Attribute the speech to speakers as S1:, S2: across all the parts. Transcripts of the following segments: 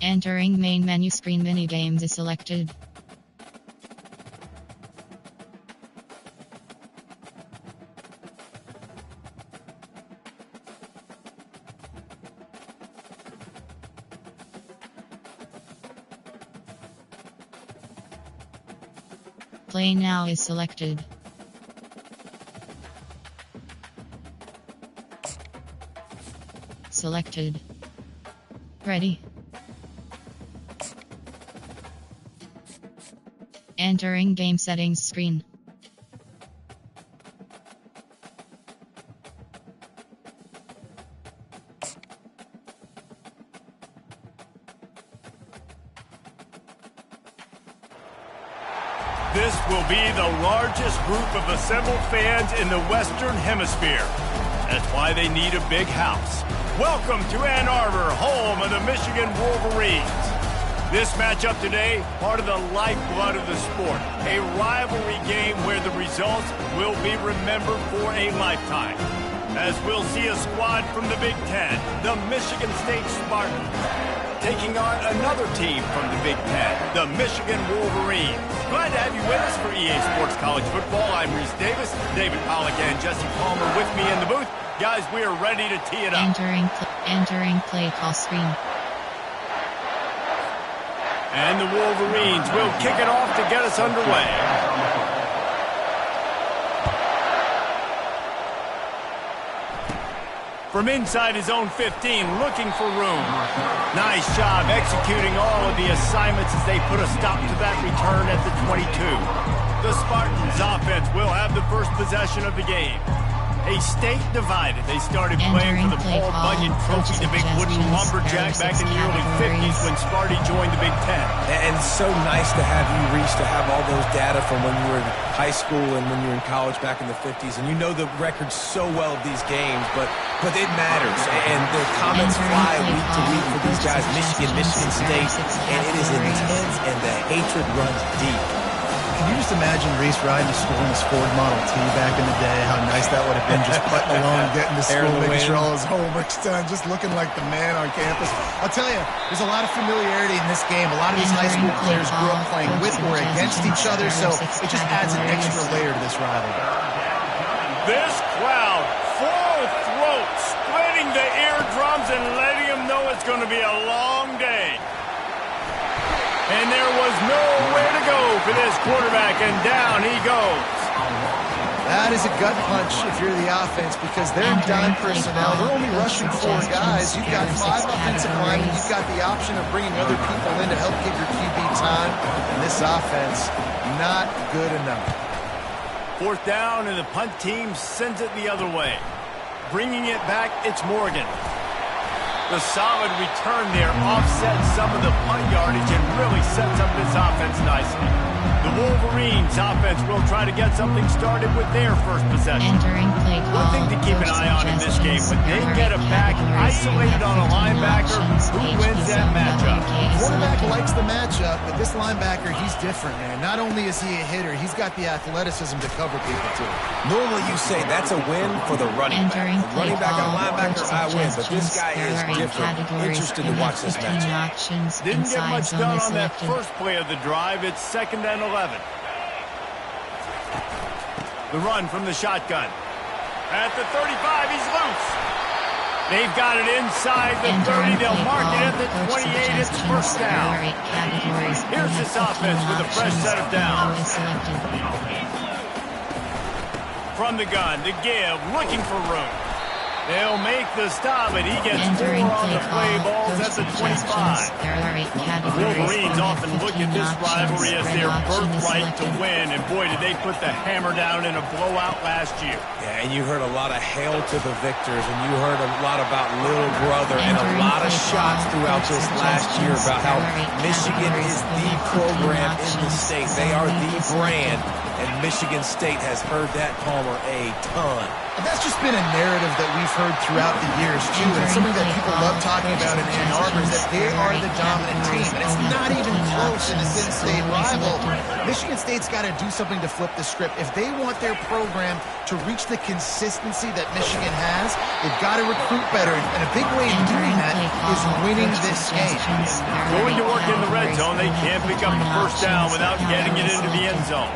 S1: Entering main menu screen, minigames is selected. Play now is selected. Selected. Ready. Entering game settings screen.
S2: This will be the largest group of assembled fans in the Western Hemisphere. That's why they need a big house. Welcome to Ann Arbor, home of the Michigan Wolverines. This matchup today, part of the lifeblood of the sport. A rivalry game where the results will be remembered for a lifetime. As we'll see a squad from the Big Ten, the Michigan State Spartans, taking on another team from the Big Ten, the Michigan Wolverines. Glad to have you with us for EA Sports College Football. I'm Reese Davis, David Pollack, and Jesse Palmer with me in the booth. Guys, we are ready to tee it up.
S1: Entering play call screen.
S2: And the Wolverines will kick it off to get us underway. From inside his own 15, looking for room. Nice job executing all of the assignments as they put a stop to that return at the 22. The Spartans offense will have the first possession of the game. A state divided. They started playing for the Paul Bunyan Trophy, the big wooden lumberjack, back in the early 50s when Sparty joined the Big Ten.
S3: And so nice to have you, Reese, to have all those data from when you were in high school and when you were in college back in the 50s. And you know the records so well of these games, but it matters. And the comments fly week to week for these guys, Michigan State, and it is intense and the hatred runs deep.
S4: Can you just imagine Reese riding to school in his Ford Model T back in the day? How nice that would have been, just putting along, getting to school, making sure all his homework's done, just looking like the man on campus. I'll tell you, there's a lot of familiarity in this game. A lot of these high school players grew up playing with or against each other, so it just adds an extra layer to this rivalry.
S2: This crowd, full throat, splitting the eardrums and letting them know it's going to be a long day. And there was nowhere to go for this quarterback, and down he goes.
S4: That is a gut punch if you're the offense, because they're in dime personnel. They're only rushing 4 guys. You've got 5 offensive linemen. You've got the option of bringing other people in to help give your QB time. And this offense, not good enough.
S2: 4th down, and the punt team sends it the other way. Bringing it back, it's Morgan. The solid return there offsets some of the punt yardage and really sets up this offense nicely. The Wolverines offense will try to get something started with their first possession. One thing to keep an eye on in this game, when they get a back isolated on a linebacker, who wins that matchup?
S4: Quarterback likes the matchup, but this linebacker, he's different, man. Not only is he a hitter, he's got the athleticism to cover people, too.
S3: Normally you say that's a win for the running back. The running back and linebacker, I win, but this guy is different. Interested to watch this matchup.
S2: Didn't get much done on that first play of the drive. It's 2nd and 11. The run from the shotgun. At the 35, he's loose. They've got it inside the 30. They'll mark it at the 28. It's first down. Here's this offense with a fresh set of downs. From the gun to give, looking for room. They'll make the stop, and he gets 4 on the play balls at the 25. Wolverines often look at this rivalry as their birthright to win, and boy, did they put the hammer down in a blowout last year.
S3: Yeah, and you heard a lot of hail to the victors, and you heard a lot about little brother, and a lot of shots throughout this last year about how Michigan is the program in the state. They are the brand, and Michigan State has heard that, Palmer, a ton.
S4: And that's just been a narrative that we've heard throughout the years, too. And it's something that people love talking about in Ann Arbor is that they are the dominant team. And it's not even close in this in-state rival. Michigan State's got to do something to flip the script. If they want their program to reach the consistency that Michigan has, they've got to recruit better. And a big way of doing that is winning this game.
S2: Going to work in the red zone, they can't pick up the first down without getting it into the end zone.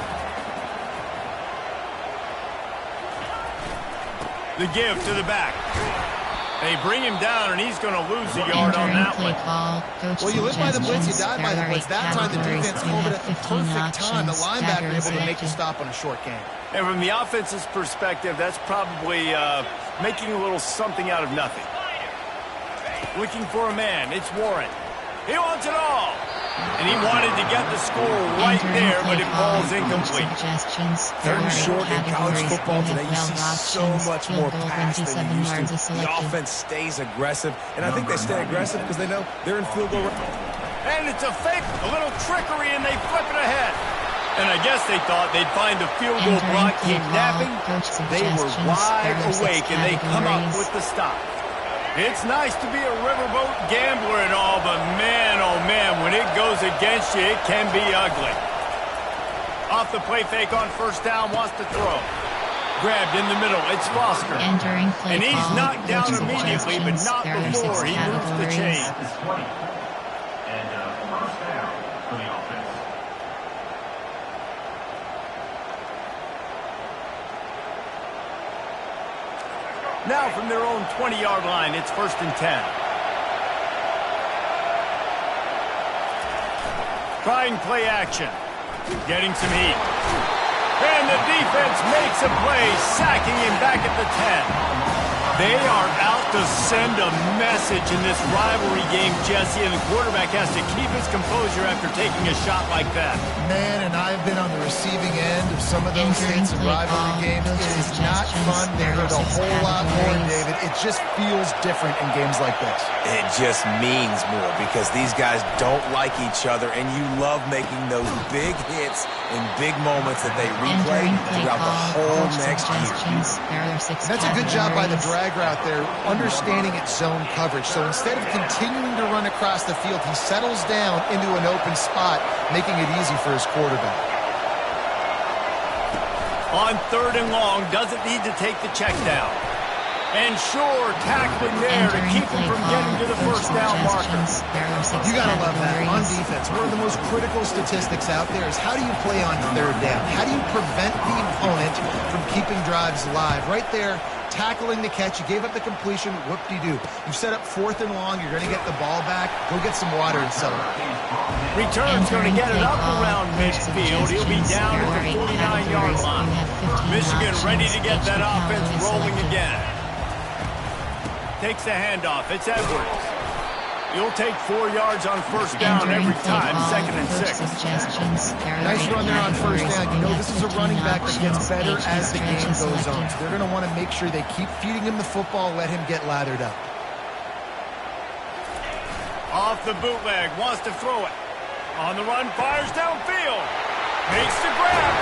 S2: The give to the back. They bring him down, and he's going to lose a yard on that one.
S4: Well, you live by the blitz, you die by the blitz. That time, the defense called it at the perfect time. The linebacker able to make the stop on a short game.
S2: And from the offense's perspective, that's probably making a little something out of nothing. Looking for a man. It's Warren. He wants it all. And he wanted to get the score right there, but it falls incomplete.
S3: Third and short in college football today, you see so much more pass than you used to. The offense stays aggressive, and I think they stay aggressive because they know they're in field goal range.
S2: And it's a fake, a little trickery, and they flip it ahead. And I guess they thought they'd find the field goal block, keep napping. They were wide awake, and they come up with the stop. It's nice to be a riverboat gambler and all, but man, oh man, when it goes against you, it can be ugly. Off the play fake on first down, wants to throw. Grabbed in the middle, it's Foster. And he's knocked down immediately, but not before he moves the chain.
S5: And first down for the offense.
S2: Now from their own 20-yard line, it's 1st and 10. Trying play action. Getting some heat. And the defense makes a play, sacking him back at the 10. They are out to send a message in this rivalry game, Jesse, and the quarterback has to keep his composure after taking a shot like that.
S4: Man, and I've been on the receiving end of some of those states of rivalry games. It is not fun. They hurt a whole lot more, David. It just feels different in games like this.
S3: It just means more because these guys don't like each other, and you love making those big hits in big moments that they replay throughout the whole next year.
S4: And that's a good job by the drag route there, understanding its zone coverage. So instead of continuing to run across the field, he settles down into an open spot, making it easy for his quarterback.
S2: On 3rd and long, doesn't need to take the check down. And sure, tackling there to keep him from getting to the first down marker.
S4: You got to love that. On defense, one of the most critical statistics out there is how do you play on 3rd down? How do you prevent the opponent from keeping drives alive? Right there, tackling the catch. You gave up the completion. Whoop-de-doo. You set up 4th and long. You're going to get the ball back. Go get some water and celebrate.
S2: Return's going to get it up around midfield. He'll be down at the 49-yard line. Michigan ready to get that offense rolling again. Takes the handoff. It's Edwards. You'll take 4 yards on first down every time, 2nd and 6.
S4: Nice run there on first down. You know this is a running back that gets better as the game goes on. So they're going to want to make sure they keep feeding him the football, let him get lathered up.
S2: Off the bootleg, wants to throw it. On the run, fires downfield. Makes the grab.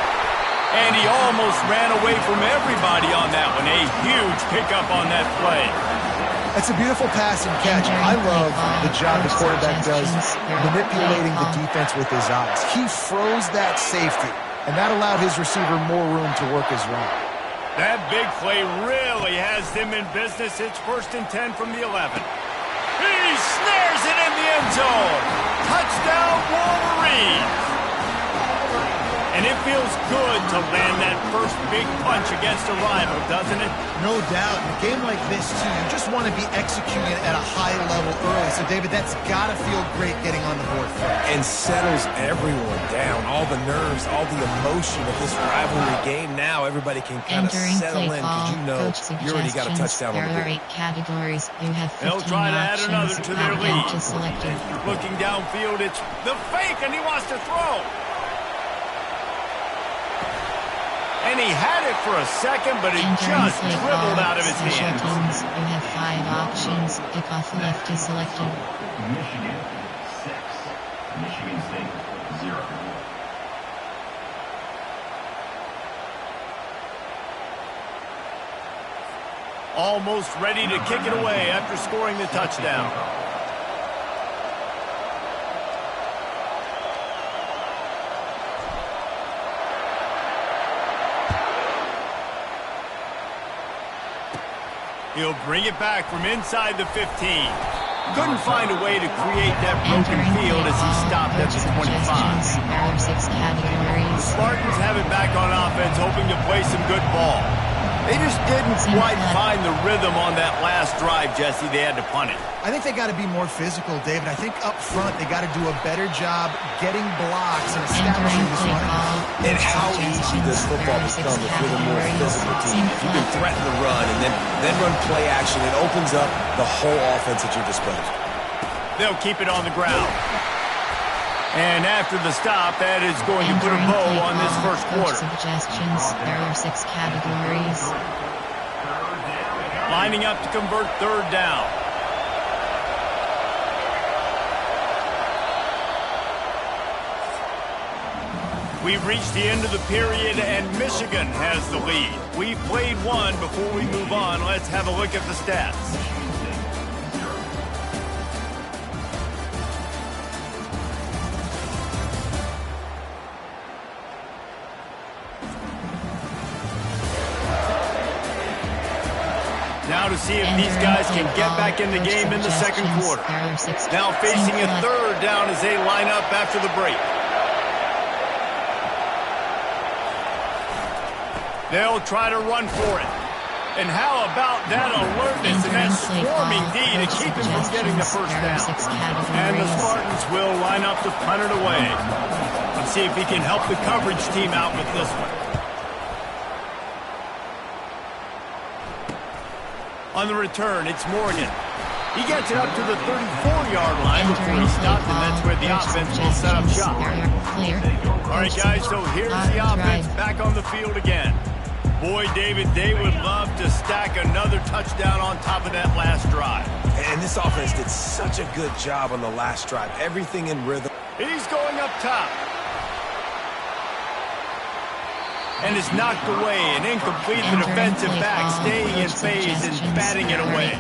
S2: And he almost ran away from everybody on that one. A huge pickup on that play.
S4: It's a beautiful pass and catch. I love the job the quarterback does manipulating the defense with his eyes. He froze that safety, and that allowed his receiver more room to work his route.
S2: That big play really has them in business. It's 1st and 10 from the 11. He snares it in the end zone. Touchdown, Wolverines. And it feels good to land that first big punch against a rival, doesn't it?
S4: No doubt. In a game like this, too, you just want to be executing at a high level early. So, David, that's got to feel great getting on the board first.
S3: And settles everyone down. All the nerves, all the emotion of this rivalry game. Now everybody can kind of settle in because you know you already got a touchdown on the board.
S1: Categories. You have 15
S2: They'll try to add another to their lead. Looking downfield, it's the fake, and he wants to throw. And he had it for a second, but it just dribbled out of his hands.
S1: You have 5 options. Kickoff left is selected.
S5: Michigan 6, Michigan State 0.
S2: Almost ready to kick it away after scoring the touchdown. He'll bring it back from inside the 15. Couldn't find a way to create that broken field as he stopped at the 25. The Spartans have it back on offense, hoping to play some good ball. They just didn't quite find the rhythm on that last drive, Jesse. They had to punt it.
S4: I think they got to be more physical, David. I think up front they got to do a better job getting blocks and establishing this run.
S3: And how easy does football become if you're the more physical team? If you can threaten the run and then run play action, it opens up the whole offense at your disposal.
S2: They'll keep it on the ground. And after the stop, that is going to put a bow on this first quarter.
S1: Suggestions. There are 6 categories.
S2: Lining up to convert third down. We've reached the end of the period, and Michigan has the lead. We've played one. Before we move on, let's have a look at the stats. Now to see if these guys can get back in the game in the second quarter. Now facing a third down as they line up after the break. They'll try to run for it. And how about that alertness and that swarming D to keep him from getting the first down? And the Spartans will line up to punt it away. Let's see if he can help the coverage team out with this one. On the return, it's Morgan. He gets it up to the 34-yard line before he stopped, and that's where the offense will set up shop. All right, guys, so here's the offense back on the field again. Boy, David, they would love to stack another touchdown on top of that last drive.
S3: And this offense did such a good job on the last drive. Everything in rhythm.
S2: He's going up top. And is knocked away and incomplete. The defensive back staying in phase and batting it away.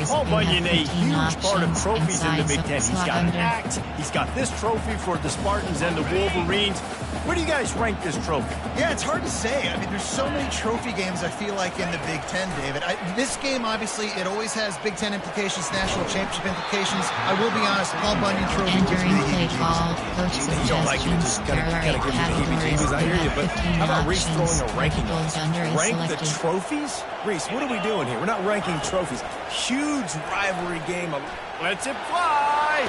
S2: Paul Bunyan, a huge part of trophies in the Big Ten. He's got an axe. He's got this trophy for the Spartans and the Wolverines. Where do you guys rank this trophy?
S4: Yeah, it's hard to say. I mean, there's so many trophy games, I feel like, in the Big Ten, David. This game, obviously, it always has Big Ten implications, national championship implications. I will be honest, Paul Bunyan trophy gives me the heebie-jeebies.
S3: You don't like it, it just kind of gives you the heebie-jeebies. I hear you, but how about Reese throwing a ranking list? Rank the trophies? Reese, what are we doing here? We're not ranking trophies. Huge rivalry game.
S2: Lets it fly.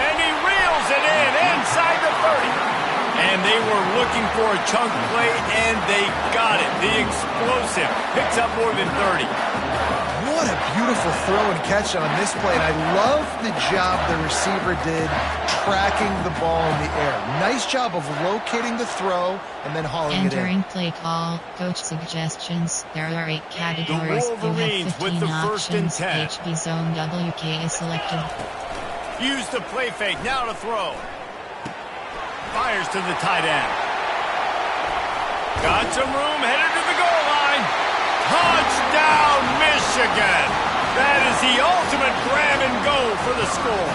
S2: And he reels it in inside the 30. And they were looking for a chunk play, and they got it. The explosive picks up more than 30.
S4: What a beautiful throw and catch on this play. And I love the job the receiver did tracking the ball in the air. Nice job of locating the throw and then hauling it in.
S1: Entering play call, coach suggestions. There are 8 categories.
S2: The Wolverines with the first and 10.
S1: HB zone WK is selected.
S2: Use the play fake. Now to throw. Fires to the tight end. Got some room, headed to the goal line. Touchdown, Michigan. That is the ultimate grab and go for the score.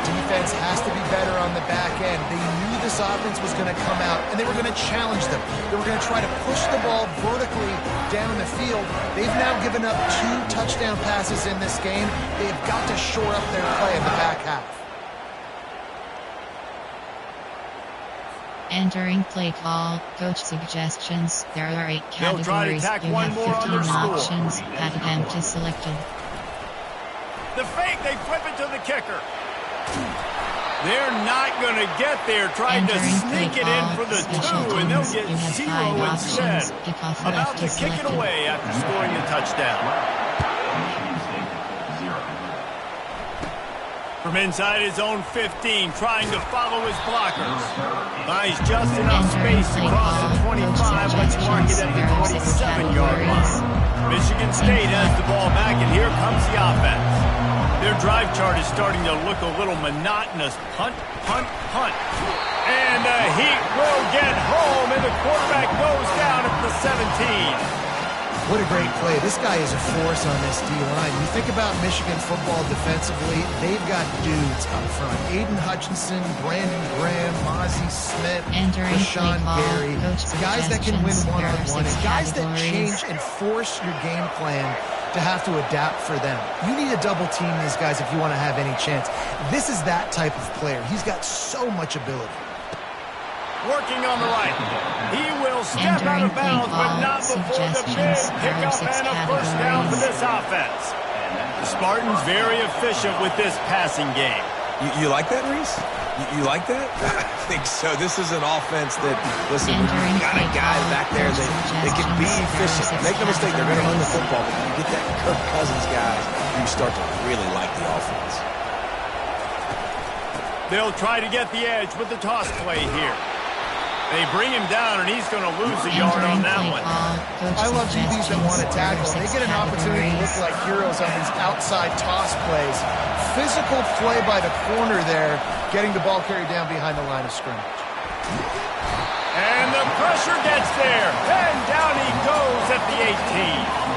S4: Defense has to be better on the back end. They knew this offense was going to come out, and they were going to challenge them. They were going to try to push the ball vertically down the field. They've now given up 2 touchdown passes in this game. They've got to shore up their play in the back half.
S1: Entering play call, coach suggestions. There are 8 categories.
S2: They'll try to tack
S1: you
S2: one
S1: have
S2: more on
S1: 15
S2: their score.
S1: options. That attempt is selected.
S2: The fake, they flip it to the kicker. They're not going to get there. Trying to sneak it in for the 2, and they'll get 0 instead. About to kick it away after scoring a touchdown. From inside his own 15, trying to follow his blockers. Buys just enough space to cross the 25. Let's mark it at the 27-yard line. Michigan State has the ball back, and here comes the offense. Their drive chart is starting to look a little monotonous. Punt, punt, punt. And he will get home, and the quarterback goes down at the 17.
S4: What a great play. This guy is a force on this D-line. You think about Michigan football defensively, they've got dudes up front. Aiden Hutchinson, Brandon Graham, Mozzie Smith, Rashawn Gary. Guys that can win one-on-one, and guys that change and force your game plan to have to adapt for them. You need to double team these guys if you want to have any chance. This is that type of player. He's got so much ability.
S2: Working on the right. He will step out of bounds, but not before the big pickup and a first down for this offense. The Spartans very efficient with this passing game.
S3: You like that, Reese? You like that? I think so. This is an offense that, listen, you got a guy back there that can be efficient. Make no mistake, they're going to run the football, but when you get that Kirk Cousins guy, you start to really like the offense.
S2: They'll try to get the edge with the toss play here. They bring him down, and he's going to lose a yard on that one.
S4: I love DBs that want to tackle. They get an opportunity to look like heroes on these outside toss plays. Physical play by the corner there, getting the ball carried down behind the line of scrimmage.
S2: And the pressure gets there, and down he goes at the 18.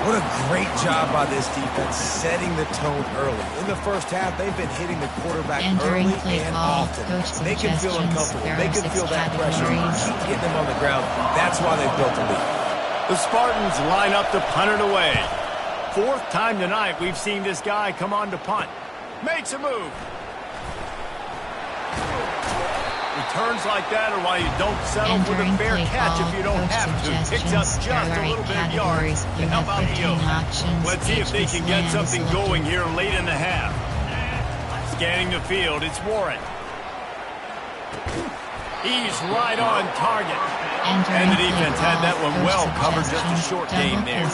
S3: What a great job by this defense setting the tone early. In the first half, they've been hitting the quarterback early and often. They can feel uncomfortable. They can feel that pressure. Keep getting them on the ground. That's why they've built a lead.
S2: The Spartans line up to punt it away. Fourth time tonight we've seen this guy come on to punt. Makes a move. Returns like that are why you don't settle for the fair catch if you don't have to. Picks up just a little bit of yards to help out the Oaks. Let's see if they can get something going here late in the half. Scanning the field, it's Warren. He's right on target. And the defense had that one well covered, just a short gain there.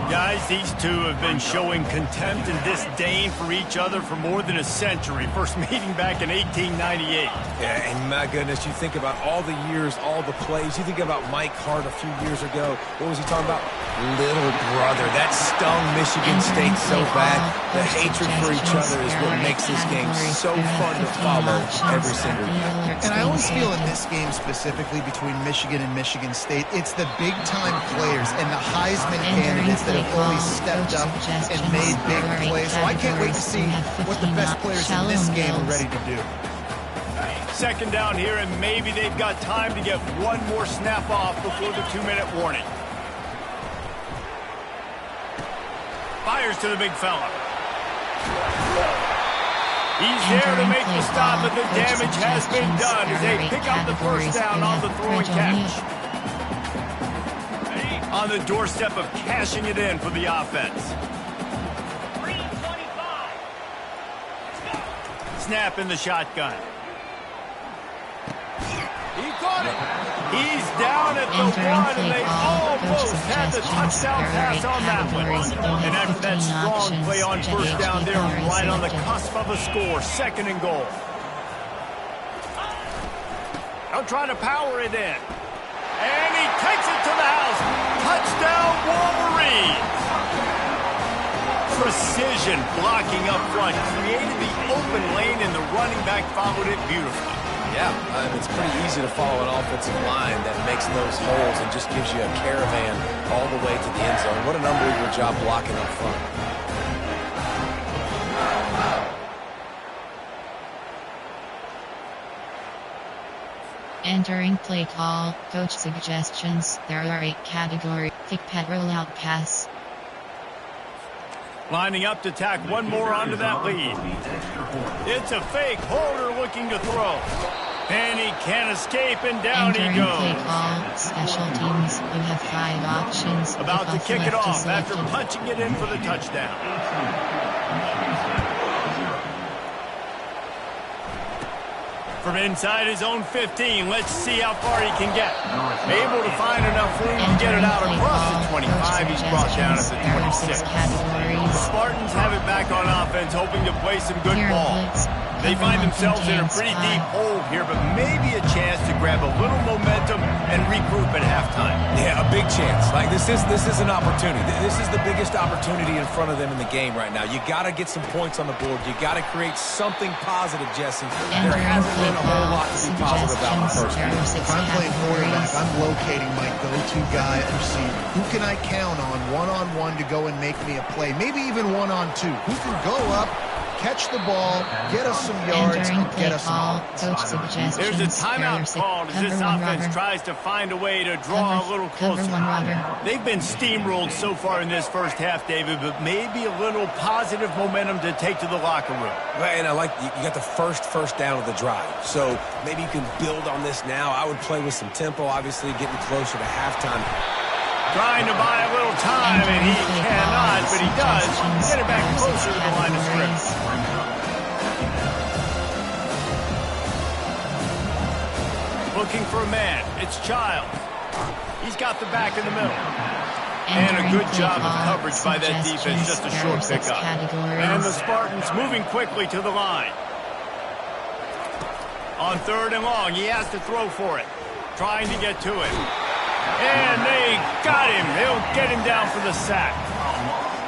S2: Guys, these two have been showing contempt and disdain for each other for more than a century. First meeting back in 1898.
S3: Yeah, and my goodness, you think about all the years, all the plays. You think about Mike Hart a few years ago. What was he talking about? Little brother. That stung Michigan State so bad. The hatred for each other is what makes this game so fun to follow every single year.
S4: And I always feel in this game specifically between Michigan and Michigan State, it's the big-time players and the Heisman candidates that have always stepped up and made big plays. So I can't wait to see what the best players in this game are ready to do.
S2: Second down here, and maybe they've got time to get one more snap off before the 2-minute warning. Fires to the big fella. He's there to make the stop, but the damage has been done as they pick up the first down on the throw and catch. On the doorstep of cashing it in for the offense. Snap in the shotgun. He caught it. He's down at the 1, and they almost had the touchdown pass on that one. And after that strong play on first down, they're right on the cusp of a score. Second and goal. They'll try to power it in. And he takes it to the house. Touchdown, Wolverines. Precision blocking up front. Created the open lane, and the running back followed it beautifully.
S3: Yeah, it's pretty easy to follow an offensive line that makes those holes and just gives you a caravan all the way to the end zone. What an unbelievable job blocking up front.
S1: Entering play call, coach suggestions. There are 8 categories. Thick pad rollout pass.
S2: Lining up to tack one more onto that lead. It's a fake. Holder looking to throw. And he can't escape, and down he goes.
S1: Play call, special teams. You have 5 options.
S2: About to kick it off after punching it in for the touchdown. From inside his own 15, let's see how far he can get. Able to find enough room to get it out across the 25. He's brought down at the 26. The Spartans have it back on offense, hoping to play some good ball. They find themselves in a pretty deep hole here, but maybe a chance to grab a little momentum and regroup at halftime.
S3: Yeah, a big chance. Like this is an opportunity. This is the biggest opportunity in front of them in the game right now. You got to get some points on the board. You got to create something positive, Jesse. There hasn't been a whole lot to be positive about in the first half.
S4: If I'm playing quarterback, I'm locating my go-to guy at receiver. Who can I I count on one-on-one to go and make me a play? Maybe even one-on-two. Who can go up, catch the ball, get us some yards, and get us some points?
S1: Coach suggestions.
S2: There's a timeout called as this offense tries to find a way to draw a little closer. They've been steamrolled so far in this first half, David, but maybe a little positive momentum to take to the locker room.
S3: Right, and I like you got the first down of the drive, so maybe you can build on this now. I would play with some tempo, obviously getting closer to halftime.
S2: Trying to buy a little time, and he cannot, but he does get it back closer to the line of scrimmage. Looking for a man. It's Childs. He's got the back in the middle. And a good job of coverage by that defense. Just a short pickup. And the Spartans moving quickly to the line. On 3rd and long, he has to throw for it. Trying to get to it. And they got him. They'll get him down for the sack.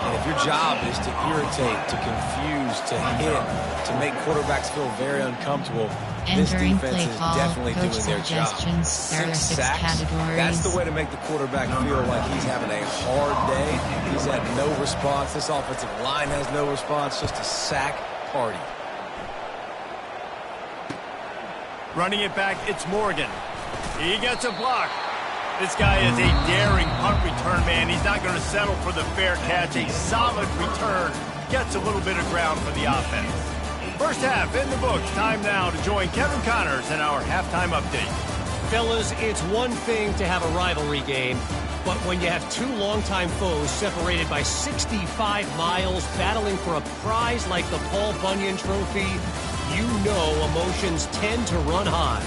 S3: And if your job is to irritate, to confuse, to hit, to make quarterbacks feel very uncomfortable, this defense is definitely doing their job. 6 sacks, that's the way to make the quarterback feel like he's having a hard day. He's had no response. This offensive line has no response, just a sack party.
S2: Running it back, it's Morgan. He gets a block. This guy is a daring punt return man. He's not going to settle for the fair catch. A solid return. Gets a little bit of ground for the offense. First half in the books. Time now to join Kevin Connors in our halftime update.
S6: Fellas, it's one thing to have a rivalry game, but when you have two longtime foes separated by 65 miles battling for a prize like the Paul Bunyan Trophy, you know emotions tend to run high.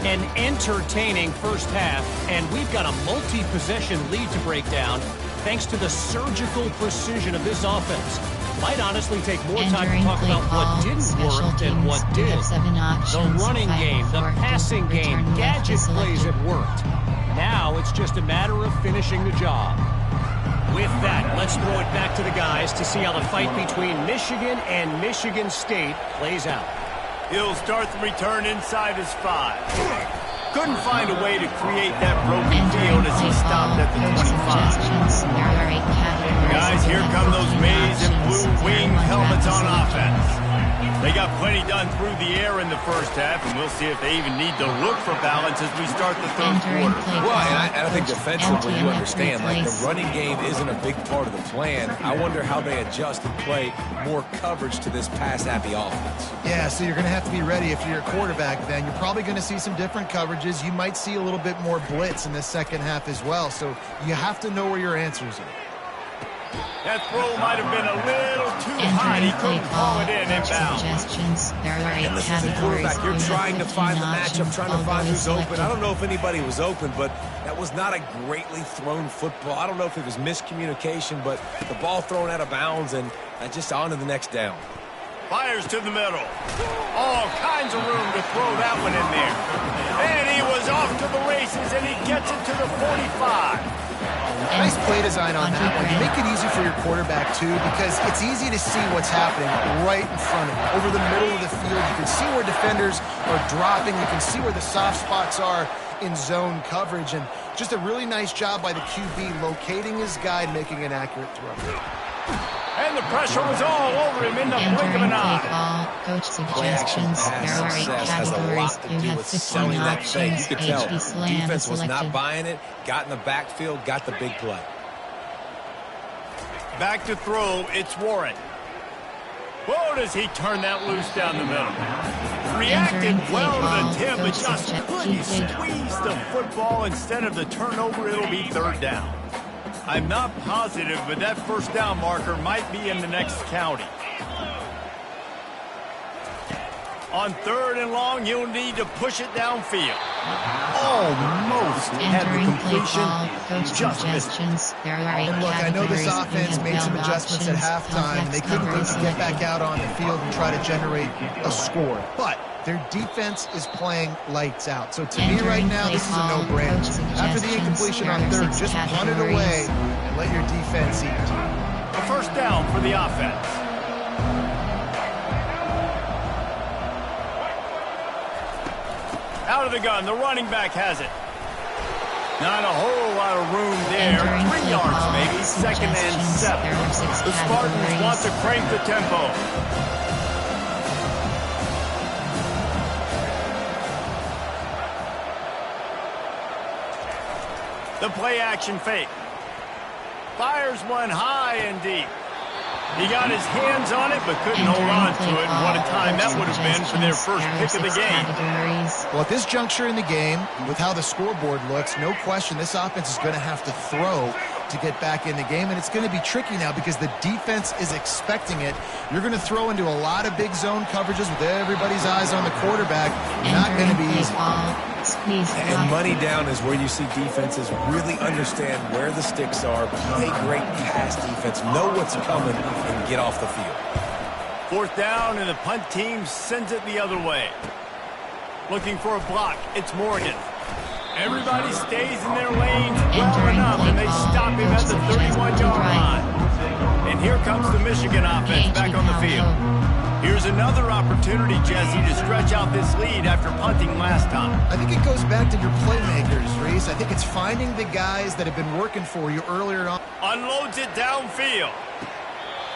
S6: An entertaining first half, and we've got a multi-possession lead to break down thanks to the surgical precision of this offense. Might honestly take more time to talk about what didn't work than what did. The running game, the passing game, gadget plays have worked. Now it's just a matter of finishing the job. With that, let's throw it back to the guys to see how the fight between Michigan and Michigan State plays out.
S2: He'll start the return inside his 5. Couldn't find a way to create that broken field as he stopped at the 25. Guys, here come those maize and blue wing helmets on offense. They got plenty done through the air in the first half, and we'll see if they even need to look for balance as we start the third quarter.
S3: Well, and I think defensively, you understand, like the running game isn't a big part of the plan. I wonder how they adjust and play more coverage to this pass-happy offense.
S4: Yeah, so you're going to have to be ready if you're a quarterback then. You're probably going to see some different coverages. You might see a little bit more blitz in the second half as well, so you have to know where your answers are.
S2: That throw might have been a little too high. He couldn't call it in inbound.
S3: And listen, as a quarterback, you're trying to find the matchup, trying to find who's open. I don't know if anybody was open, but that was not a greatly thrown football. I don't know if it was miscommunication, but the ball thrown out of bounds and just on to the next down.
S2: Fires to the middle. All kinds of room to throw that one in there. And he was off to the races, and he gets it to the 45.
S4: Nice play design on that one. You make it easy for your quarterback, too, because it's easy to see what's happening right in front of you. Over the middle of the field, you can see where defenders are dropping. You can see where the soft spots are in zone coverage. And just a really nice job by the QB locating his guy and making an accurate throw.
S2: And the pressure was all over him in the blink of an eye.
S1: Coach suggestions. There are 8 categories. You have 15 options.
S3: You could tell defense was not buying it, got in the backfield, got the big play.
S2: Back to throw, it's Warren. Whoa, does he turn that loose down the middle. Reacted well to the tip, but just couldn't squeeze the football. Instead of the turnover, it'll be 3rd down. I'm not positive, but that first down marker might be in the next county. On 3rd and long, you'll need to push it downfield. Almost had the completion. Just missed.
S4: And look, I know this offense made some adjustments at halftime. They couldn't wait to get back out on the field and try to generate a score. But their defense is playing lights out. So to me right now, this is a no-brainer. After the incompletion on 3rd, just punt it away and let your defense eat.
S2: A first down for the offense. Out of the gun, the running back has it. Not a whole lot of room there.
S1: Entering
S2: 3
S1: play
S2: yards
S1: call,
S2: maybe. Second and
S1: suggestions.
S2: 7.
S1: There are 6
S2: The Spartans
S1: categories.
S2: want to crank the tempo. The play action fake. Fires one high and deep. He got his hands on it, but couldn't hold on to it. What a time that would have been for their first pick of the game.
S4: Well, at this juncture in the game, with how the scoreboard looks, no question this offense is going to have to throw to get back in the game, and it's going to be tricky now because the defense is expecting it. You're going to throw into a lot of big zone coverages with everybody's eyes on the quarterback. Not going to be easy.
S3: And money down is where you see defenses really understand where the sticks are, play great pass defense, know what's coming, and get off the field.
S2: 4th down, and the punt team sends it the other way. Looking for a block. It's Morgan. Everybody stays in their lane well enough, and they stop him at the 31-yard line. And here comes the Michigan offense back on the field. Here's another opportunity, Jesse, to stretch out this lead after punting last time.
S4: I think it goes back to your playmakers, Reese. I think it's finding the guys that have been working for you earlier on.
S2: Unloads it downfield.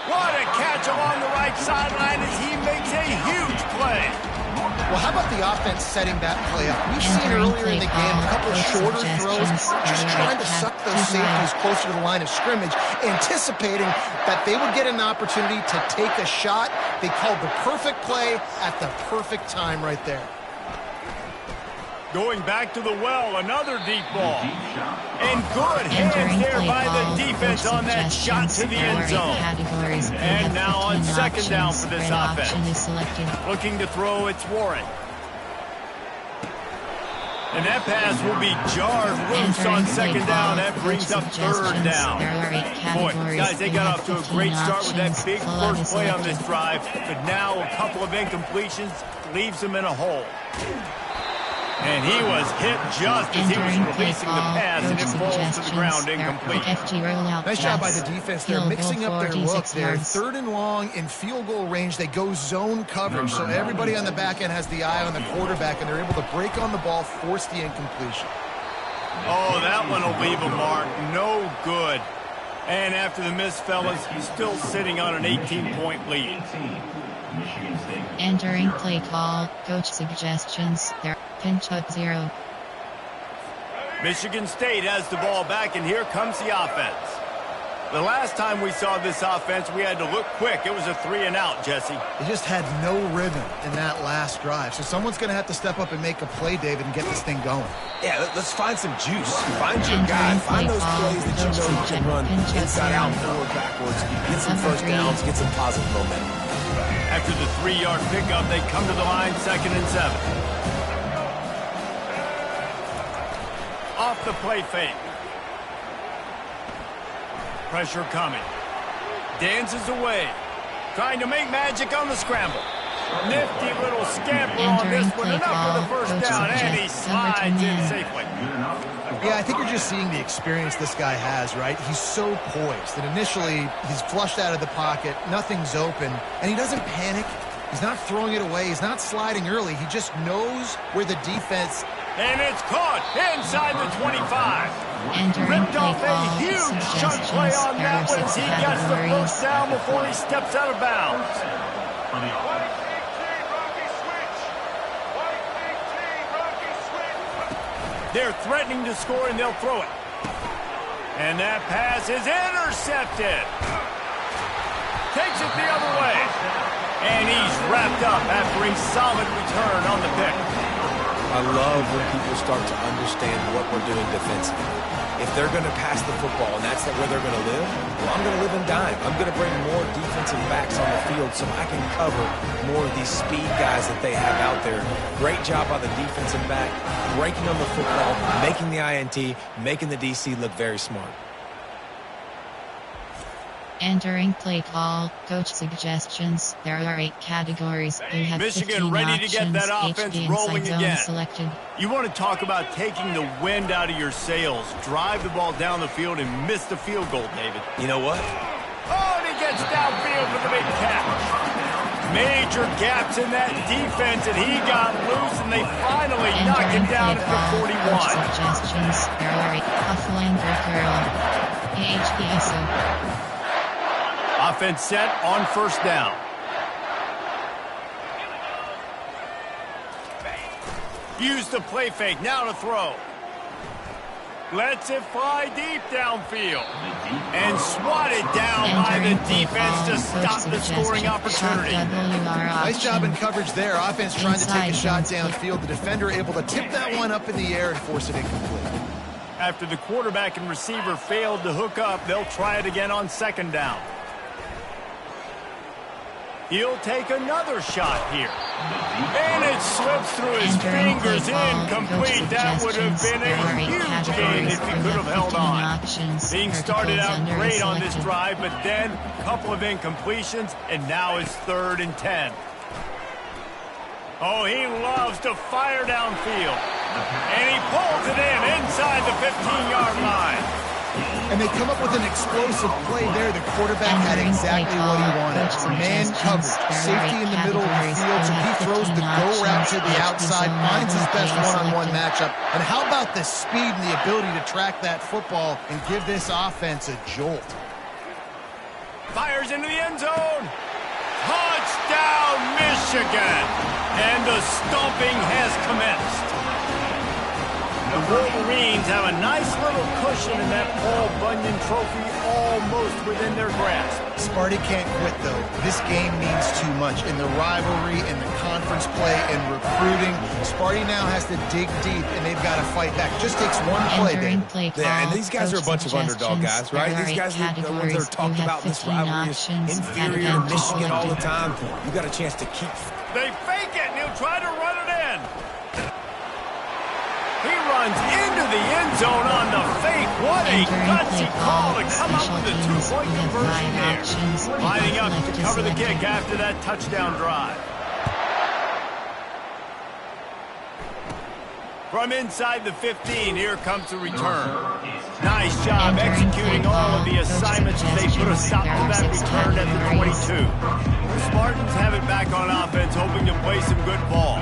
S2: What a catch along the right sideline as he makes a huge play.
S4: Well, how about the offense setting that play up? We've seen earlier in the game a couple of shorter throws, just trying to suck those safeties closer to the line of scrimmage, anticipating that they would get an opportunity to take a shot. They called the perfect play at the perfect time right there.
S2: Going back to the well, another deep ball. And good hands there by the defense on that shot to the end zone. And now on 2nd down for this offense. Looking to throw, it's Warren. And that pass will be jarred loose on 2nd down. That brings up 3rd down. Boy, guys, they got off to a great start with that big first play on this drive. But now a couple of incompletions leaves them in a hole. And he was hit just as he was releasing the pass, and it falls to the ground incomplete.
S4: Nice job by the defense. They're mixing up their look. They're 3rd and long in field goal range. They go zone coverage, so everybody on the back end has the eye on the quarterback, and they're able to break on the ball, force the incompletion.
S2: Oh, that one will leave a mark. No good. And after the miss, fellas, he's still sitting on an 18-point lead.
S1: Entering play call, coach suggestions, there, pinch up 0.
S2: Michigan State has the ball back, and here comes the offense. The last time we saw this offense, we had to look quick. It was a 3-and-out, Jesse.
S4: They just had no rhythm in that last drive. So someone's going to have to step up and make a play, David, and get this thing going.
S3: Yeah, let's find some juice. Find your guy. Find those plays that you know you can run inside out, forward, backwards. Get some first downs, get some positive momentum.
S2: After the 3-yard pickup, they come to the line, 2nd and 7. Off the play fake. Pressure coming. Dances away. Trying to make magic on the scramble. Nifty little scamper on this one. Enough for the first down, and he slides in safely.
S4: Yeah, I think you're just seeing the experience this guy has, right? He's so poised that initially he's flushed out of the pocket, nothing's open, and he doesn't panic. He's not throwing it away. He's not sliding early. He just knows where the defense...
S2: And it's caught inside the 25. Ripped off a huge chunk play on that one as he gets the first down before he steps out of bounds. They're threatening to score, and they'll throw it. And that pass is intercepted. Takes it the other way. And he's wrapped up after a solid return on the pick.
S3: I love when people start to understand what we're doing defensively. If they're going to pass the football and that's where they're going to live, well, I'm going to live and dime. I'm going to bring more defensive backs on the field so I can cover more of these speed guys that they have out there. Great job by the defensive back, breaking on the football, making the INT, making the DC look very smart.
S1: Entering play call, coach suggestions. There are 8 categories. They have
S2: Michigan ready to get that offense rolling again.
S1: Selected.
S2: You want to talk about taking the wind out of your sails. Drive the ball down the field and miss the field goal, David.
S3: You know what?
S2: Oh, and he gets downfield for the big catch. Major gaps in that defense, and he got loose, and they finally knocked him down at the 41.
S1: Suggestions.
S2: Offense set on first down. Use the play fake, now to throw. Lets it fly deep downfield. And swatted down by the defense to stop the scoring opportunity.
S4: Nice job in coverage there. Offense trying to take a shot downfield. The defender able to tip that one up in the air and force it incomplete.
S2: After the quarterback and receiver failed to hook up, they'll try it again on second down. He'll take another shot here. And it slips through his fingers, incomplete. That would have been a huge gain if he could have held on. Being started out great on this drive, but then a couple of incompletions, and now it's 3rd and 10. Oh, he loves to fire downfield. And he pulls it in inside the 15-yard line.
S4: And they come up with an explosive play there. The quarterback had exactly what he wanted. Man coverage, safety in the middle of the field, so he throws the go route to the outside, finds his best one-on-one matchup. And how about the speed and the ability to track that football and give this offense a jolt?
S2: Fires into the end zone. Touchdown, Michigan! And the stomping has commenced. The Wolverines have a nice little cushion in that Paul Bunyan trophy almost within their grasp.
S4: Sparty can't quit, though. This game means too much. In the rivalry, in the conference play, in recruiting, Sparty now has to dig deep, and they've got to fight back. Just takes one play, David.
S3: Yeah, and these guys are a bunch of underdog guys, right? These guys are the ones that are talked about in this rivalry as inferior to Michigan all the time. You got a chance to keep.
S2: They fake it, and he'll try to run it in. He runs into the end zone on the fake. What a gutsy call to come up with a 2-point conversion there. Lining up to cover the kick after that touchdown drive. From inside the 15, here comes the return. Nice job executing all of the assignments as they put a stop to that return at the 22. The Spartans have it back on offense, hoping to play some good ball.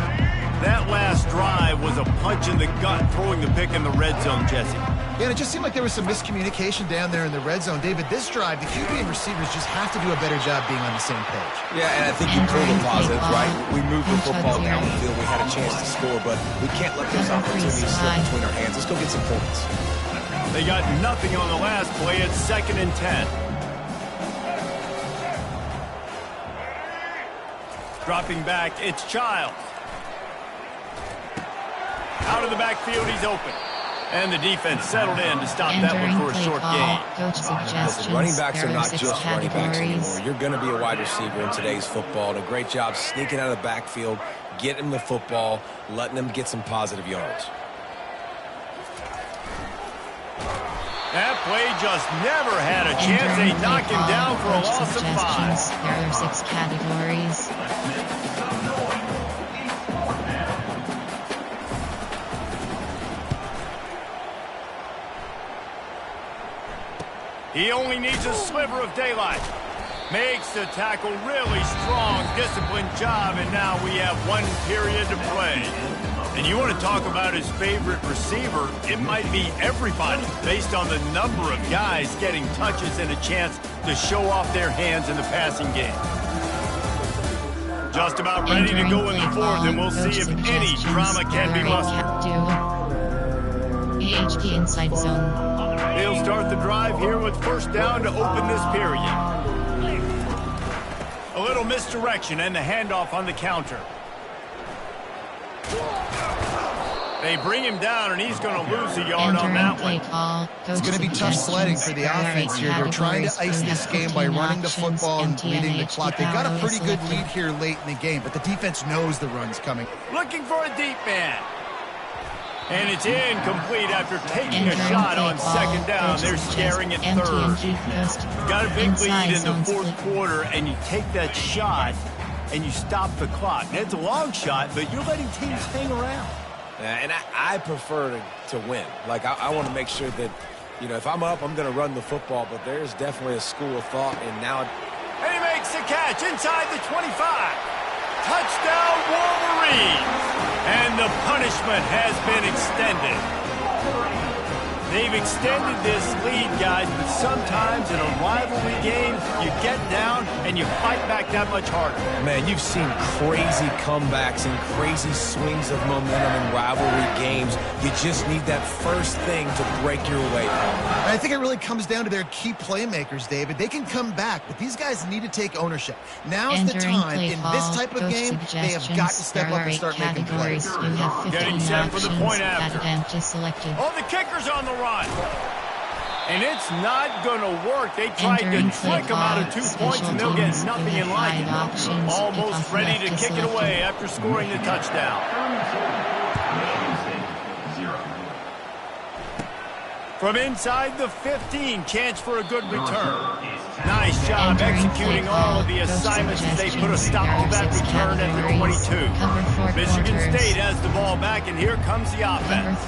S2: That last drive was a punch in the gut, throwing the pick in the red zone, Jesse.
S4: Yeah, and it just seemed like there was some miscommunication down there in the red zone. David, this drive, the QB and receivers just have to do a better job being on the same page.
S3: Yeah, and I think you pulled the positives, right? We moved the football down the field. We had a chance to score, but we can't let those opportunities slip between our hands. Let's go get some points.
S2: They got nothing on the last play. It's 2nd and 10. Dropping back, it's Childs. Out of the backfield, he's open. And the defense settled in to stop that one for a short gain.
S3: Running backs are not just running backs anymore. You're going to be a wide receiver in today's football. And a great job sneaking out of the backfield, getting the football, letting them get some positive yards.
S2: That play just never had a chance. They knock him down for a loss of 5.
S1: There are 6 categories.
S2: He only needs a sliver of daylight. Makes the tackle really strong, disciplined job, and now we have 1 period to play. And you want to talk about his favorite receiver, it might be everybody, based on the number of guys getting touches and a chance to show off their hands in the passing game. Just about ready to go in the 4th, and we'll see if any drama can be mustered.
S1: AHP inside zone.
S2: They'll start the drive here with first down to open this period. A little misdirection and the handoff on the counter. They bring him down, and he's going to lose a yard on that one.
S4: It's going to be tough sledding for the offense here. They're trying to ice this game by running the football and bleeding the clock. They've got a pretty good lead here late in the game, but the defense knows the run's coming.
S2: Looking for a deep man. And it's incomplete after taking a shot on second down. They're staring at 3rd. Got a big lead in the 4th quarter, and you take that shot, and you stop the clock. It's a long shot, but you're letting teams hang around.
S3: And I prefer to win. Like, I want to make sure that, you know, if I'm up, I'm going to run the football, but there's definitely a school of thought, and now...
S2: And he makes the the catch inside the 25. Touchdown, Wolverines! And the punishment has been extended. They've extended this lead, guys, but sometimes in a rivalry game, you get down and you fight back that much harder.
S3: Man, you've seen crazy comebacks and crazy swings of momentum in rivalry games. You just need that first thing to break your way.
S4: I think it really comes down to their key playmakers, David. They can come back, but these guys need to take ownership. Now's the time. In this type of game, they have got to step up and start making plays.
S1: You have 15
S2: Getting set for the point after.
S1: Selected.
S2: Oh, the kicker's on the run. And it's not going to work. They tried to trick them out of 2 points, and they'll get nothing in line. Almost ready to kick it away after scoring the touchdown. From inside the 15, chance for a good return. Nice job executing all of the assignments as they put a stop to that return at the 22. Michigan State has the ball back, and here comes the offense.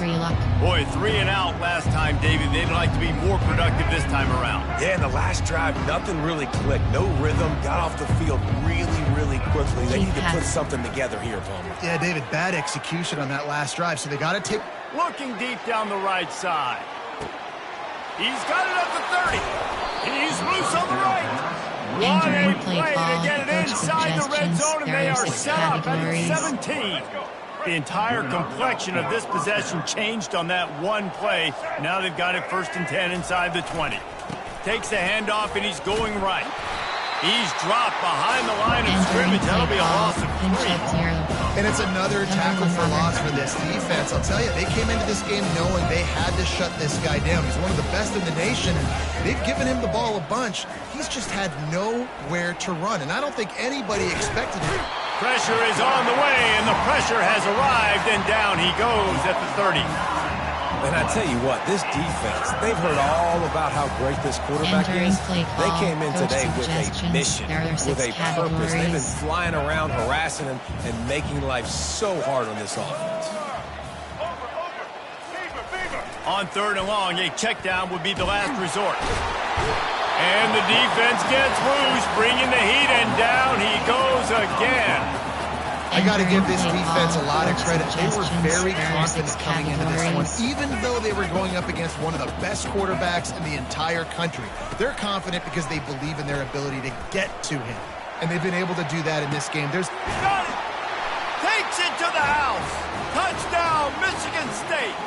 S2: Boy, 3 and out last time, David. They'd like to be more productive this time around.
S3: Yeah, in the last drive, nothing really clicked. No rhythm. Got off the field really quickly. They need to put something together here, Palmer.
S4: Yeah, David, bad execution on that last drive, so they got to take...
S2: Looking deep down the right side. He's got it up to 30. He's loose on the right. What a play to get it inside the red zone, and they are set up at the 17. The entire complexion of this possession changed on that one play. Now they've got it 1st and 10 inside the 20. Takes the handoff, and he's going right. He's dropped behind the line of scrimmage. That'll be a loss of 3.
S4: And it's another tackle for loss for this defense. I'll tell you, they came into this game knowing they had to shut this guy down. He's one of the best in the nation, and they've given him the ball a bunch. He's just had nowhere to run, and I don't think anybody expected it.
S2: Pressure is on the way, and the pressure has arrived, and down he goes at the 30.
S3: And I tell you what, this defense, they've heard all about how great this quarterback is. They came in today with a mission, with a purpose. They've been flying around, harassing him, and making life so hard on this offense.
S2: On 3rd and long, a check down would be the last resort. And the defense gets loose, bringing the heat, and down he goes again.
S4: I got to give this defense a lot of credit. They were very confident coming into this one, even though they were going up against one of the best quarterbacks in the entire country. They're confident because they believe in their ability to get to him, and they've been able to do that in this game.
S2: Got it! Takes it to the house! Touchdown, Michigan State!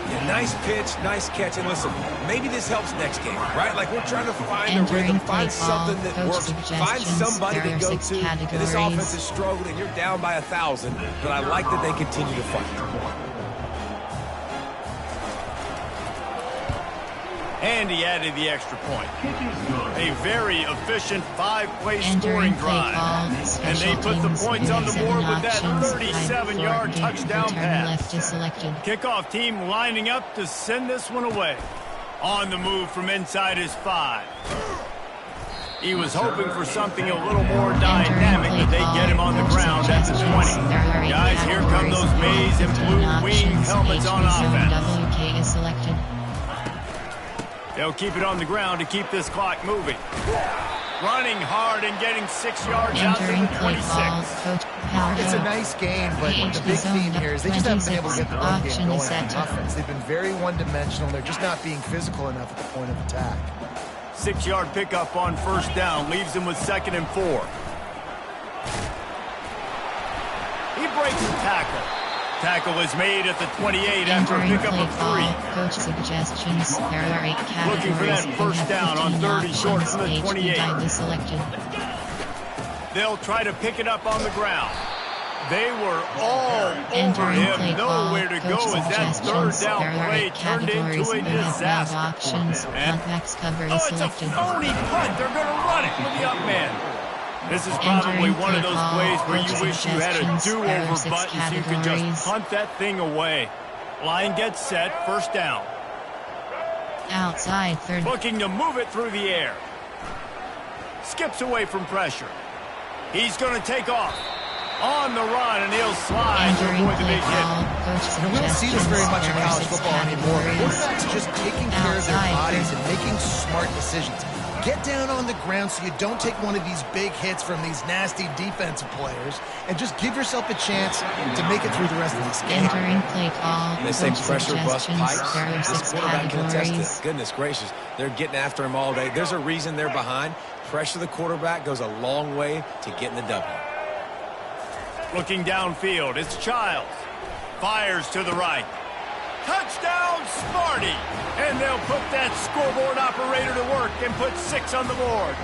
S3: Yeah, nice pitch, nice catch, and listen, maybe this helps next game, right? Like, we're trying to find a rhythm, find something that works, find somebody to go to. And this offense is struggling. You're down by 1,000, but I like that they continue to fight.
S2: And he added the extra point. A very efficient 5-play scoring drive. And they put the points on the board with that 37-yard touchdown pass. Kickoff team lining up to send this one away. On the move from inside his 5. He was hoping for something a little more dynamic, but they get him on the ground at the 20. Guys, here come those maize and blue wing helmets on offense. They'll keep it on the ground to keep this clock moving. Running hard and getting 6 yards out to the 26.
S4: It's a nice game, but the big theme here is they just haven't been able to get the run game going on offense. They've been very one-dimensional. They're just not being physical enough at the point of attack.
S2: 6-yard pickup on 1st down leaves them with 2nd and 4. He breaks the tackle. Tackle is made at the 28 after a pickup of 3.
S1: Coach suggestions. There are 8 categories.
S2: Looking for that 1st down on 3rd and short from the 28. They'll try to pick it up on the ground. They were all over him. Nowhere to go as that 3rd down play turned into a disaster. And, it's a phony punt. They're going to run it with the up man. This is probably one of those plays where you wish you had a do-over button so you could just punt that thing away. Line gets set, 1st down.
S1: Outside 3rd.
S2: Looking to move it through the air. Skips away from pressure. He's going to take off. On the run, and he'll slide to avoid the big hit.
S4: We don't see this very much in college football anymore. Quarterbacks just taking care of their bodies and making smart decisions. Get down on the ground so you don't take one of these big hits from these nasty defensive players, and just give yourself a chance to make it through the rest of this game.
S1: Entering play call.
S3: They say
S1: Coach
S3: pressure bust
S1: suggestions.
S3: pipes.
S1: There are
S3: This
S1: 6
S3: quarterback can attest to
S1: categories.
S3: it. Goodness gracious, they're getting after him all day. There's a reason they're behind. Pressure the quarterback goes a long way to getting the W.
S2: Looking downfield, it's Childs. Fires to the right. Touchdown, Smarty! And they'll put that scoreboard operator to work and put 6 on the board.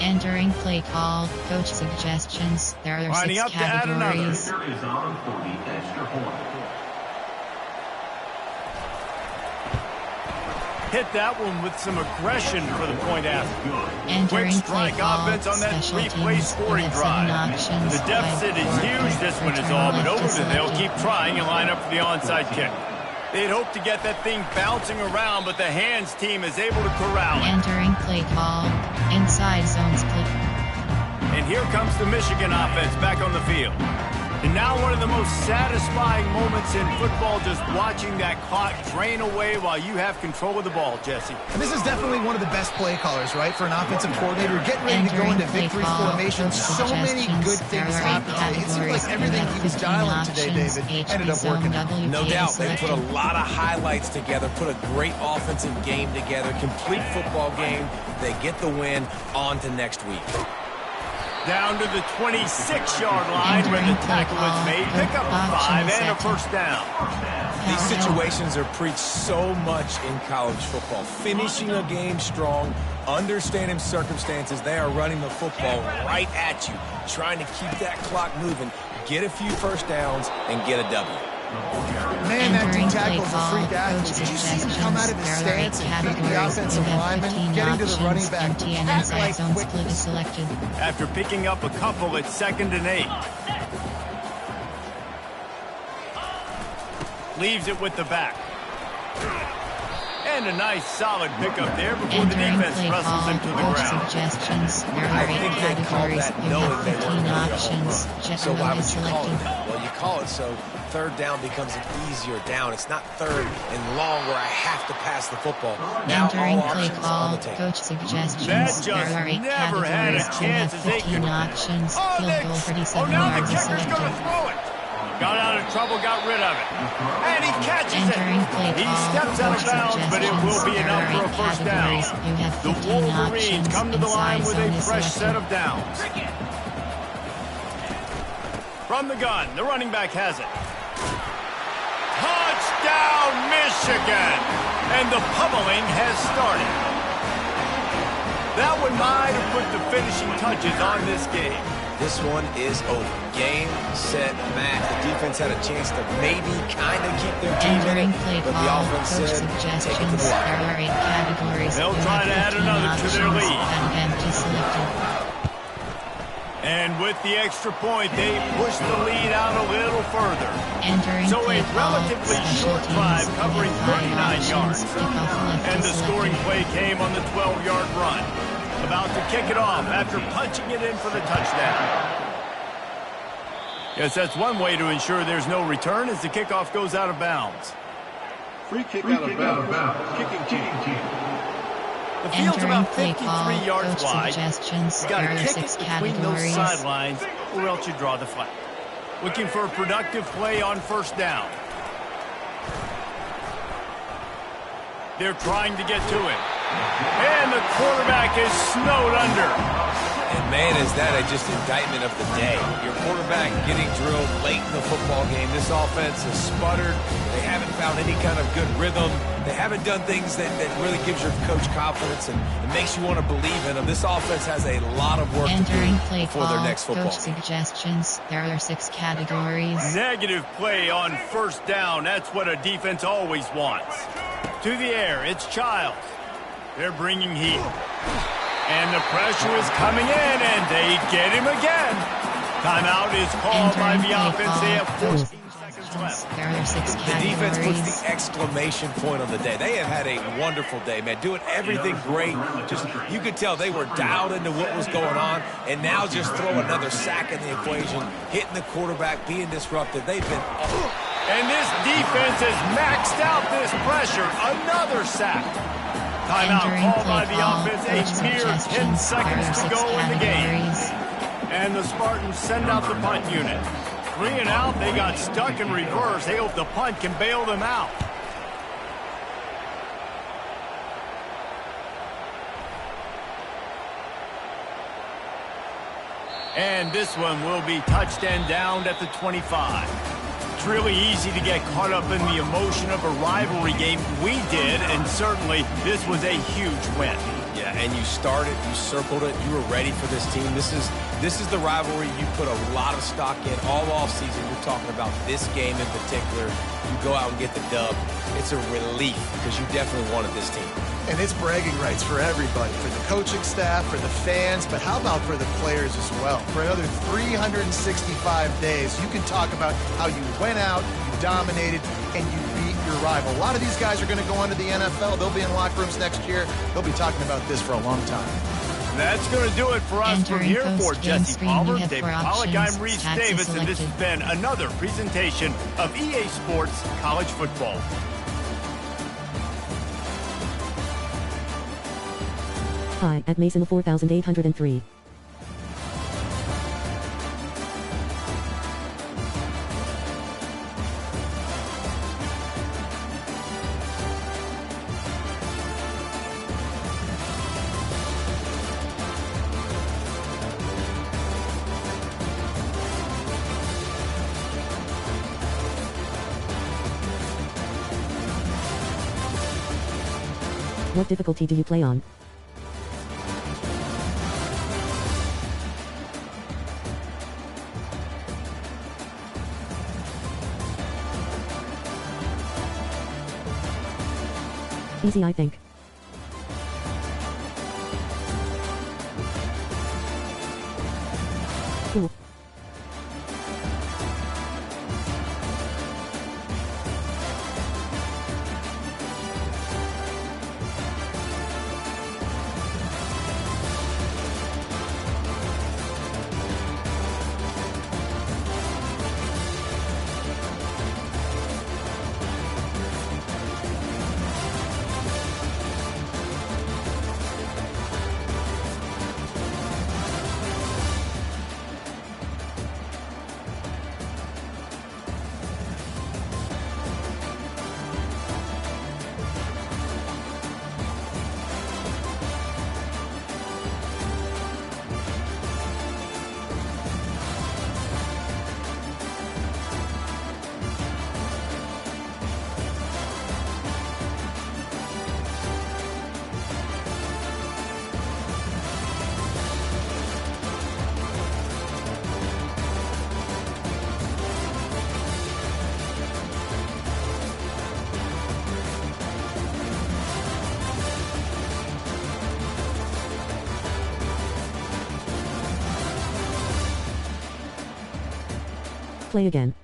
S1: Entering play call. Coach suggestions. There are
S2: Lining
S1: 6
S2: up to add another.
S1: categories.
S5: Here is on for the extra point.
S2: Hit that one with some aggression for the point after.
S1: Entering
S2: Quick
S1: play
S2: strike
S1: call.
S2: offense on that
S1: Special
S2: 3-play
S1: teams.
S2: scoring
S1: We have 7
S2: drive.
S1: options.
S2: The deficit is
S1: 5, 4,
S2: huge. This one is
S1: return
S2: all but
S1: left
S2: over.
S1: is
S2: Then they'll
S1: selected.
S2: keep trying and line up for the onside kick. They'd hope to get that thing bouncing around, but the hands team is able to corral it.
S1: Entering play call. Inside zone split.
S2: And here comes the Michigan offense back on the field. And now one of the most satisfying moments in football, just watching that clock drain away while you have control of the ball, Jesse.
S4: And this is definitely one of the best play callers, right, for an offensive coordinator. Getting ready to go into victory formation. So many good things happen. It seems like everything he was dialing today, David, ended up working out.
S3: No doubt, they put a lot of highlights together, put a great offensive game together, complete football game. They get the win. On to next week.
S2: Down to the 26-yard line where the tackle is made. Pick up a 5 and a first down.
S3: These situations are preached so much in college football. Finishing a game strong, understanding circumstances. They are running the football right at you, trying to keep that clock moving, get a few first downs, and get a W.
S4: Man, that
S1: Entering
S4: D-tackle's a
S1: play
S4: freak
S1: call.
S4: athlete.
S1: Coach
S4: Did you see him come out of his
S1: suggestions. There are 8
S4: stance and beat the
S1: categories.
S4: offensive
S1: You have
S4: lineman,
S1: 15
S4: getting to the running
S1: options.
S4: back?
S1: Empty and
S4: Cat
S1: inside
S4: like
S1: zone
S4: quick.
S1: split is selected.
S2: After picking up a couple, it's 2nd and 8. Leaves it with the back. And a nice solid pickup there before the
S1: Entering
S2: defense
S1: play
S2: wrestles
S1: call.
S2: him to the
S1: Coach
S2: ground.
S1: suggestions. There
S3: I
S1: are 8
S3: think they called
S1: categories.
S3: that
S1: You
S3: knowing
S1: have
S3: they
S1: 15
S3: weren't going to get a home
S1: options.
S3: run.
S1: Jet
S3: So why
S1: mode
S3: would
S1: is
S3: you call
S1: selected.
S3: it that? Well, you call it so third down becomes an easier down. It's not third and long where I have to pass the football. Now
S1: Entering
S3: all
S1: play
S3: options on
S1: call.
S3: the table.
S1: Coach suggestions.
S2: That
S1: There
S2: just
S1: are 8
S2: never had a
S1: categories. You
S2: chance
S1: have
S2: as they
S1: 15
S2: could-
S1: options.
S2: Oh,
S1: Field goal 37
S2: now the
S1: yards is
S2: kicker's going
S1: selected.
S2: to throw it. Got out of trouble, got rid of it. And he catches
S1: Entering play
S2: it. He
S1: call.
S2: steps out of
S1: Coach
S2: bounds, but it will be
S1: suggestions.
S2: enough
S1: There
S2: for
S1: are
S2: a
S1: 8
S2: first down.
S1: categories. You have
S2: The
S1: 15
S2: Wolverines
S1: options.
S2: come to the line
S1: Inside
S2: with
S1: zone
S2: a
S1: is
S2: fresh
S1: selected.
S2: set of downs. From the gun, the running back has it. Touchdown, Michigan! And the pummeling has started. That one might have put the finishing touches on this game.
S3: This one is over. Game, set, match. The defense had a chance to maybe kind of keep their team in
S1: Entering
S3: it,
S1: play
S3: but the
S1: call.
S3: offense
S1: Coach
S3: said, take it to
S1: suggestions.
S3: the
S1: There
S3: line.
S1: are 8 categories.
S2: They'll
S1: You
S2: try
S1: have
S2: to add
S1: 15
S2: another to their
S1: options.
S2: lead.
S1: And empty selected.
S2: And with the extra point, they push the lead out a little further.
S1: Entering
S2: So
S1: play
S2: a
S1: call.
S2: relatively
S1: Special
S2: short
S1: teams.
S2: drive
S1: You
S2: covering
S1: have 5
S2: 39 yards.
S1: options. Kickoff left
S2: And
S1: is
S2: the scoring
S1: selected.
S2: play came on the 12-yard run. About to kick it off after punching it in for the touchdown. Yes, that's one way to ensure there's no return as the kickoff goes out of bounds.
S5: Free kick out of bounds. Kicking team.
S2: The field's
S1: Entering
S2: about
S1: play
S2: 53
S1: call.
S2: yards
S1: Coach
S2: wide.
S1: suggestions.
S2: You got
S1: There
S2: to
S1: are
S2: kick
S1: 6
S2: it between those
S1: categories.
S2: sidelines, or else you draw the flag. Looking for a productive play on first down. They're trying to get to it. And the quarterback is snowed under.
S3: And man, is that just indictment of the day. Your quarterback getting drilled late in the football game. This offense has sputtered. They haven't found any kind of good rhythm. They haven't done things that really gives your coach confidence and it makes you want to believe in them. This offense has a lot of work
S1: Entering
S3: to do
S1: play
S3: before
S1: call.
S3: their next football
S1: Coach
S3: game.
S1: suggestions. There are 6 categories.
S2: Negative play on first down. That's what a defense always wants. To the air, it's Childs. They're bringing heat. And the pressure is coming in, and they get him again. Timeout is called by the offense. They have 14 seconds
S1: suggestions. There are 6
S3: The defense puts
S1: categories.
S3: the exclamation point on the day. They have had a wonderful day, man. Doing everything great. Just, you could tell they were dialed into what was going on, and now just throw another sack in the equation, hitting the quarterback, being disruptive. They've been...
S2: And this defense has maxed out this pressure. Another sack. Timeout
S1: Entering
S2: called by
S1: play
S2: the
S1: call.
S2: offense.
S1: Coach
S2: A mere 10
S1: suggestions.
S2: seconds
S1: There
S2: to
S1: are 6
S2: go in the game.
S1: categories.
S2: And the Spartans send out the punt unit. 3 and out. They got stuck in reverse. They hope the punt can bail them out. And this one will be touched and downed at the 25. It's really easy to get caught up in the emotion of a rivalry game. We did, and certainly this was a huge win.
S3: Yeah, and you started, you circled it, you were ready for this team. This is the rivalry you put a lot of stock in all offseason. You're talking about this game in particular. You go out and get the dub. It's a relief because you definitely wanted this team.
S4: And it's bragging rights for everybody, for the coaching staff, for the fans, but how about for the players as well? For another 365 days, you can talk about how you went out, you dominated, and you beat your rival. A lot of these guys are going to go on to the NFL. They'll be in locker rooms next year. They'll be talking about this for a long time.
S2: That's going to do it for us from
S1: Entering
S2: here for
S1: post-game
S2: Jesse
S1: screen,
S2: Palmer,
S1: you have
S2: David
S1: 4
S2: Pollack,
S1: options.
S2: I'm Reese
S1: Stats is
S2: Davis, and this has
S1: selected.
S2: been another presentation of EA Sports College Football.
S7: Hi, at Mason 4803. What difficulty do you play on? Easy, I think. Cool. Play again.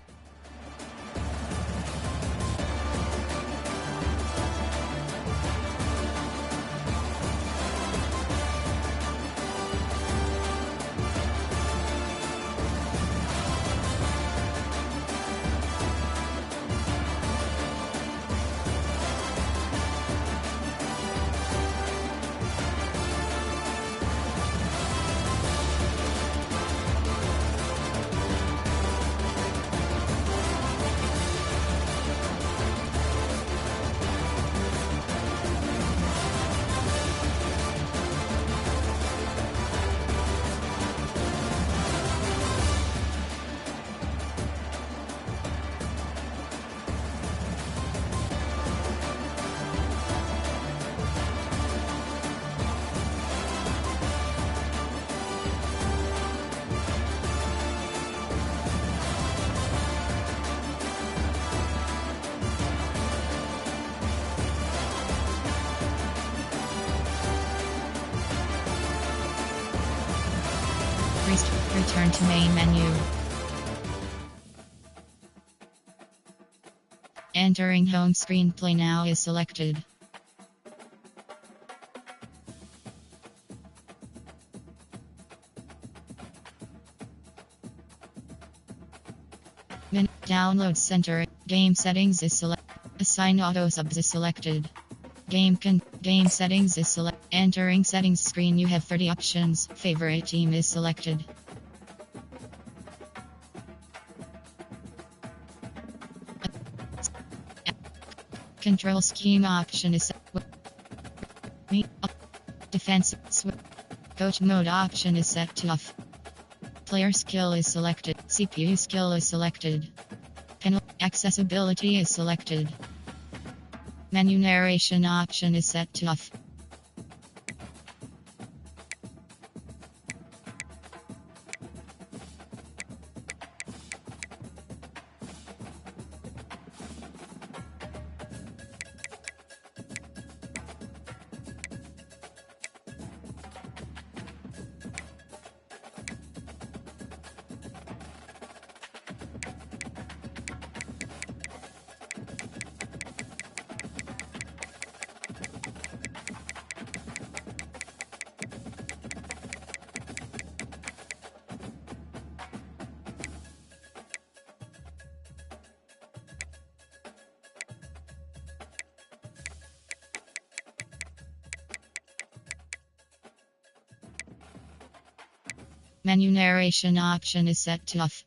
S1: Return to main menu. Entering home screen, play now is selected. Download center, game settings is selected. Assign auto subs is selected. Game settings is selected. Entering settings screen, you have 30 options. Favorite team is selected. Control scheme option is set. Defense coach mode option is set to off. Player skill is selected. CPU skill is selected. Panel accessibility is selected. Menu narration option is set to off. Menu narration option is set to off.